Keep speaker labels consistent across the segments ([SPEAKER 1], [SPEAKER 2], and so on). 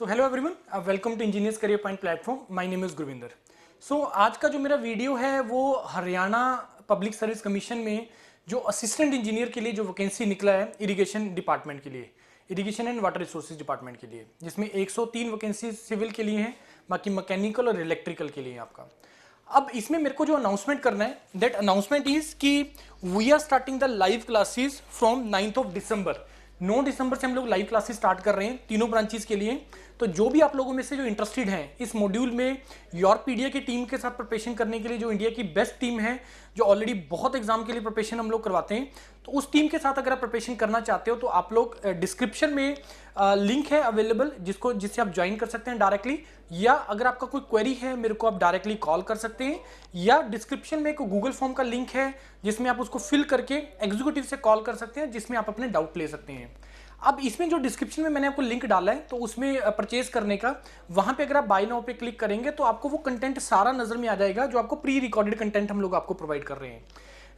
[SPEAKER 1] So hello everyone, welcome to engineers career point platform. My name is Gurvinder. So आज का जो मेरा video है वो हरियाणा पब्लिक सर्विस कमीशन में जो असिस्टेंट इंजीनियर के लिए जो वैकेंसी निकला है इरिगेशन डिपार्टमेंट के लिए, irrigation and water resources department के लिए, जिसमें 103 वैकेंसी सिविल के लिए हैं, बाकी मैकेनिकल और इलेक्ट्रिकल के लिए आपका। अब इसमें मेरे को जो अनाउंसमेंट करना है, दैट अनाउंसमेंट इज कि we are starting the live classes from 9th of December. 9 दिसंबर से हम लोग लाइव क्लासेस स्टार्ट कर रहे हैं तीनों ब्रांचेस के लिए। तो जो भी आप लोगों में से जो इंटरेस्टेड हैं इस मॉड्यूल में यूरोपीडिया की टीम के साथ प्रिपरेशन करने के लिए, जो इंडिया की बेस्ट टीम है, जो ऑलरेडी बहुत एग्जाम के लिए प्रिपरेशन हम लोग करवाते हैं, तो उस टीम के साथ अगर आप प्रिपरेशन करना चाहते हो तो आप लोग डिस्क्रिप्शन में लिंक है अवेलेबल, जिससे आप ज्वाइन कर सकते हैं डायरेक्टली, या अगर आपका कोई क्वेरी है मेरे को आप डायरेक्टली कॉल कर सकते हैं, या डिस्क्रिप्शन में एक गूगल फॉर्म का लिंक है जिसमें आप उसको फिल करके एग्जीक्यूटिव से कॉल कर सकते हैं, जिसमें आप अपने डाउट ले सकते हैं। अब इसमें जो डिस्क्रिप्शन में मैंने आपको लिंक डाला है तो उसमें परचेज करने का, वहां पे अगर आप बाय नाउ पे क्लिक करेंगे तो आपको वो कंटेंट सारा नजर में आ जाएगा जो आपको प्री रिकॉर्डेड कंटेंट हम लोग आपको प्रोवाइड कर रहे हैं।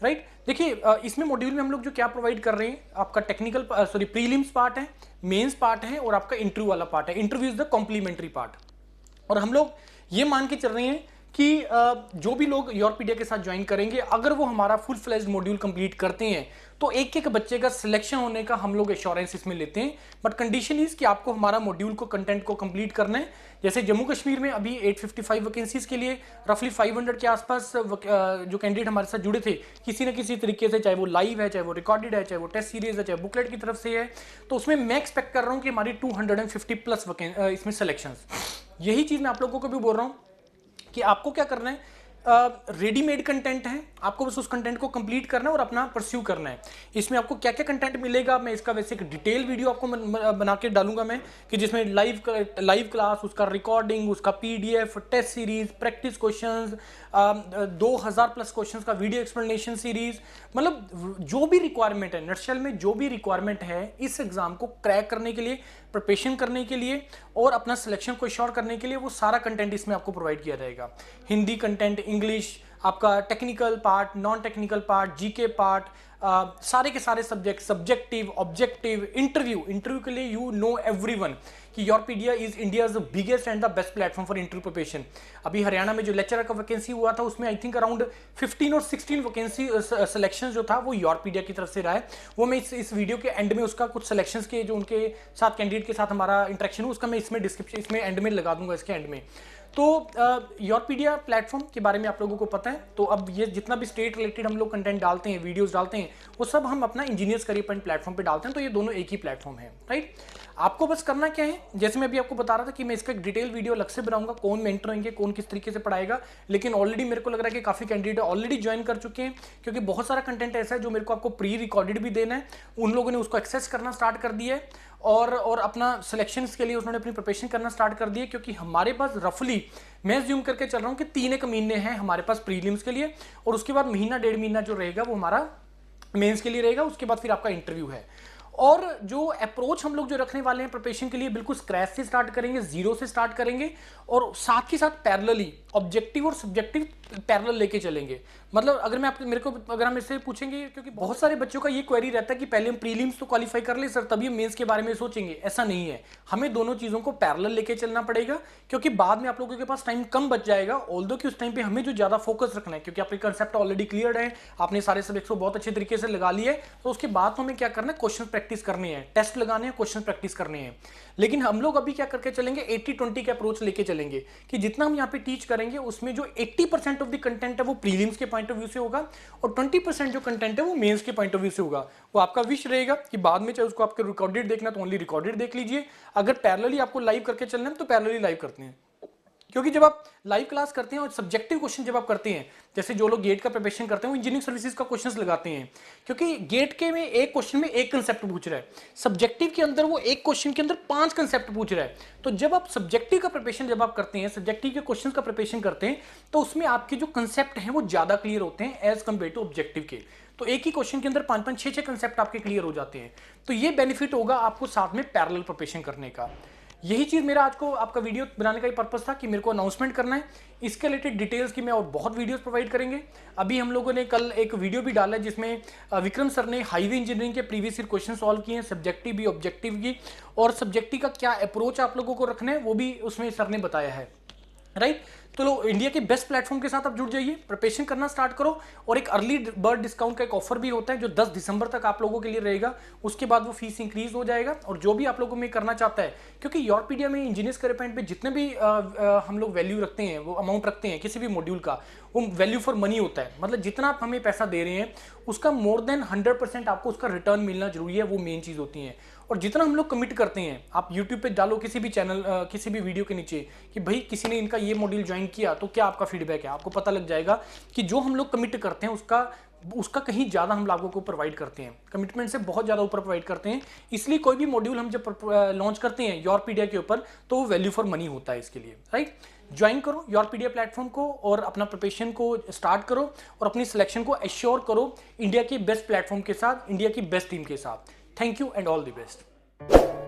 [SPEAKER 1] राइट, देखिए इसमें मॉड्यूल में हम लोग जो क्या प्रोवाइड कर रहे हैं, आपका टेक्निकल प्रीलिम्स पार्ट है, मेंस पार्ट है और आपका इंटरव्यू वाला पार्ट है। Interview is the complementary part. और हम लोग ये मान के चल रहे हैं कि जो भी लोग यूरोपीडिया के साथ ज्वाइन करेंगे, अगर वो हमारा फुल फ्लेज्ड मॉड्यूल कंप्लीट करते हैं तो एक एक बच्चे का सिलेक्शन होने का हम लोग एश्योरेंस इसमें लेते हैं। बट कंडीशन इज कि आपको हमारा मॉड्यूल को कंटेंट को कंप्लीट करना है। जैसे जम्मू कश्मीर में अभी 855 वैकेंसीज के लिए रफली 500 के आसपास जो कैंडिडेट हमारे साथ जुड़े थे, किसी न किसी तरीके से, चाहे वो लाइव है, चाहे वो रिकॉर्डेड है, चाहे वो टेस्ट सीरीज है, चाहे बुकलेट की तरफ से है, तो उसमें मैं एक्सपेक्ट कर रहा हूँ कि हमारी 250 प्लस इसमें सिलेक्शन। यही चीज मैं आप लोगों को भी बोल रहा हूँ कि आपको क्या करना है, रेडीमेड कंटेंट है, आपको बस उस कंटेंट को कंप्लीट करना है और अपना परस्यू करना है। इसमें आपको क्या क्या कंटेंट मिलेगा, मैं इसका वैसे एक डिटेल वीडियो आपको बना के डालूंगा मैं, कि जिसमें लाइव क्लास, उसका रिकॉर्डिंग, उसका PDF, test series, practice questions, 2000 plus questions का वीडियो एक्सप्लेनेशन सीरीज, मतलब जो भी रिक्वायरमेंट है, नर्शल में जो भी रिक्वायरमेंट है इस एग्जाम को क्रैक करने के लिए, प्रिपरेशन करने के लिए और अपना सिलेक्शन को श्योर करने के लिए, वो सारा कंटेंट इसमें आपको प्रोवाइड किया जाएगा। हिंदी कंटेंट, इंग्लिश, आपका technical part, non technical part, GK part, सारे के सारे सब्जेक्ट, सब्जेक्टिव, ऑब्जेक्टिव, इंटरव्यू के लिए यू नो एवरीवन कि Europedia is India the biggest and the best platform for interview preparation. अभी हरियाणा में जो लेक्चरर का वैकेंसी हुआ था उसमें आई थिंक अराउंड 15 और 16 वैकेंसी सिलेक्शन जो था वो यूरोपीडिया की तरफ से रहा है। वो मैं इस वीडियो के एंड में उसका कुछ सिलेक्शंस के जो उनके साथ कैंडिडेट के साथ हमारा इंटरेक्शन हो उसका मैं इसमें डिस्क्रिप्शन, इसमें एंड में लगा दूंगा, इसके एंड में। तो यूरोपीडिया प्लेटफॉर्म के बारे में आप लोगों को पता है। तो अब ये जितना भी स्टेट रिलेटेड हम लोग कंटेंट डालते हैं, वीडियोस डालते हैं, वो सब हम अपना इंजीनियर्स करियर पॉइंट प्लेटफॉर्म पे डालते हैं। तो ये दोनों एक ही प्लेटफॉर्म है। राइट, आपको बस करना क्या है, जैसे मैं अभी आपको बता रहा था कि मैं इसका एक डिटेल वीडियो अलग से बनाऊंगा, कौन मेंटर होंगे, कौन किस तरीके से पढ़ाएगा। लेकिन ऑलरेडी मेरे को लग रहा है कि काफी कैंडिडेट ऑलरेडी ज्वाइन कर चुके हैं, क्योंकि बहुत सारा कंटेंट ऐसा है जो मेरे को आपको प्री रिकॉर्डेड भी देना है। उन लोगों ने उसको एक्सेस करना स्टार्ट कर दिया है और अपना सिलेक्शंस के लिए उन्होंने अपनी प्रिपरेशन करना स्टार्ट कर दिया, क्योंकि हमारे पास रफली, मैं ज्यूम करके चल रहा हूं कि 3 महीने हैं हमारे पास प्रीलिम्स के लिए, और उसके बाद महीना 1.5 महीना जो रहेगा वो हमारा मेंस के लिए रहेगा। उसके बाद फिर आपका इंटरव्यू है। और जो अप्रोच हम लोग जो रखने वाले हैं प्रिपरेशन के लिए, बिल्कुल स्क्रैच से स्टार्ट करेंगे, जीरो से स्टार्ट करेंगे, और साथ ही साथ पैरेलली ऑब्जेक्टिव और सब्जेक्टिव पैरेलल लेके चलेंगे। मतलब अगर मैं मेरे को अगर हम इससे पूछेंगे, क्योंकि बहुत सारे बच्चों का ये क्वेरी रहता है कि पहले हम प्रीलिम्स तो क्वालिफाई कर ले सर, तभी हम मेंस के बारे में सोचेंगे। ऐसा नहीं है, हमें दोनों चीजों को पैरेलल लेके चलना पड़ेगा, क्योंकि बाद में आप लोगों के पास टाइम कम बच जाएगा। ऑल्दो कि उस टाइम पे हमें जो ज्यादा फोकस रखना है, क्योंकि आपके कंसेप्ट ऑलरेडी क्लियर है, आपने सारे सब्जेक्ट्स को बहुत अच्छे तरीके से लगा लिए, तो उसके बाद हमें क्या करना है, क्वेश्चन प्रैक्टिस करनी है, टेस्ट लगाने हैं, क्वेश्चन प्रैक्टिस करने हैं। लेकिन हम लोग अभी क्या करके चलेंगे, 80-20 के अप्रोच लेके चलेंगे, कि जितना हम यहाँ पे टीच करेंगे उसमें जो 80% ऑफ द कंटेंट है वो प्रीलिम्स के पॉइंट ऑफ व्यू से होगा, और 20% जो कंटेंट है वो मेंस के पॉइंट ऑफ व्यू से होगा। वो आपका विश रहेगा कि बाद में चाहे उसको आपके रिकॉर्डेड देखना तो ओनली रिकॉर्डेड देख लीजिए। अगर पैरेलली आपको लाइव करके चलना है तो पैरेलली लाइव करते हैं, क्योंकि जब आप लाइव क्लास करते हैं और सब्जेक्टिव क्वेश्चन जब आप करते हैं, जैसे जो लोग गेट का प्रिपरेशन करते हैं वो इंजीनियरिंग सर्विसेज का क्वेश्चंस लगाते हैं, क्योंकि गेट के में एक क्वेश्चन में एक कंसेप्ट पूछ रहा है, सब्जेक्टिव के अंदर वो एक क्वेश्चन के अंदर 5 कंसेप्ट पूछ रहा है। तो जब आप सब्जेक्टिव का प्रिपरेशन जब आप करते हैं, सब्जेक्टिव के क्वेश्चन का प्रिपरेशन करते हैं, तो उसमें आपके जो कंसेप्ट हैं वो ज्यादा क्लियर होते हैं एज कम्पेयर टू ऑब्जेक्टिव के। तो एक ही क्वेश्चन के अंदर 5-5, 6-6 कंसेप्ट आपके क्लियर हो जाते हैं। तो ये बेनिफिट होगा आपको साथ में पैरेलल प्रिपरेशन करने का। यही चीज़ मेरा आज को आपका वीडियो बनाने का ही पर्पस था कि मेरे को अनाउंसमेंट करना है। इसके रिलेटेड डिटेल्स की मैं और बहुत वीडियोस प्रोवाइड करेंगे। अभी हम लोगों ने कल एक वीडियो भी डाला है जिसमें विक्रम सर ने हाईवे इंजीनियरिंग के प्रीवियस ईयर क्वेश्चन सॉल्व किए हैं, सब्जेक्टिव भी ऑब्जेक्टिव की, और सब्जेक्टिव का क्या अप्रोच आप लोगों को रखना है वो भी उसमें सर ने बताया है। राइट, तो लो इंडिया के बेस्ट प्लेटफॉर्म के साथ आप जुड़ जाइए, प्रिपरेशन करना स्टार्ट करो। और एक अर्ली बर्ड डिस्काउंट का एक ऑफर भी होता है जो 10 दिसंबर तक आप लोगों के लिए रहेगा। उसके बाद वो फीस इंक्रीज हो जाएगा। और जो भी आप लोगों में करना चाहता है, क्योंकि योरपीडिया में इंजीनियर्स करियर पॉइंट पे जितने भी हम लोग वैल्यू रखते हैं, वो अमाउंट रखते हैं किसी भी मॉड्यूल का, वो वैल्यू फॉर मनी होता है। मतलब जितना आप हमें पैसा दे रहे हैं उसका मोर देन 100% आपको उसका रिटर्न मिलना जरूरी है, वो मेन चीज़ होती है। और जितना हम लोग कमिट करते हैं, आप यूट्यूब पे डालो किसी भी चैनल किसी भी वीडियो के नीचे कि भाई किसी ने इनका ये मॉड्यूल ज्वाइन किया तो क्या आपका फीडबैक है, आपको पता लग जाएगा कि जो हम लोग कमिट करते हैं उसका कहीं ज़्यादा हम लोगों को प्रोवाइड करते हैं, कमिटमेंट से बहुत ज़्यादा ऊपर प्रोवाइड करते हैं। इसलिए कोई भी मॉड्यूल हम जब लॉन्च करते हैं योरपीडिया के ऊपर तो वो वैल्यू फॉर मनी होता है इसके लिए। राइट, ज्वाइन करो योरपीडिया प्लेटफॉर्म को और अपना प्रिपरेशन को स्टार्ट करो और अपनी सिलेक्शन को एश्योर करो इंडिया के बेस्ट प्लेटफॉर्म के साथ, इंडिया की बेस्ट टीम के साथ। Thank you and all the best.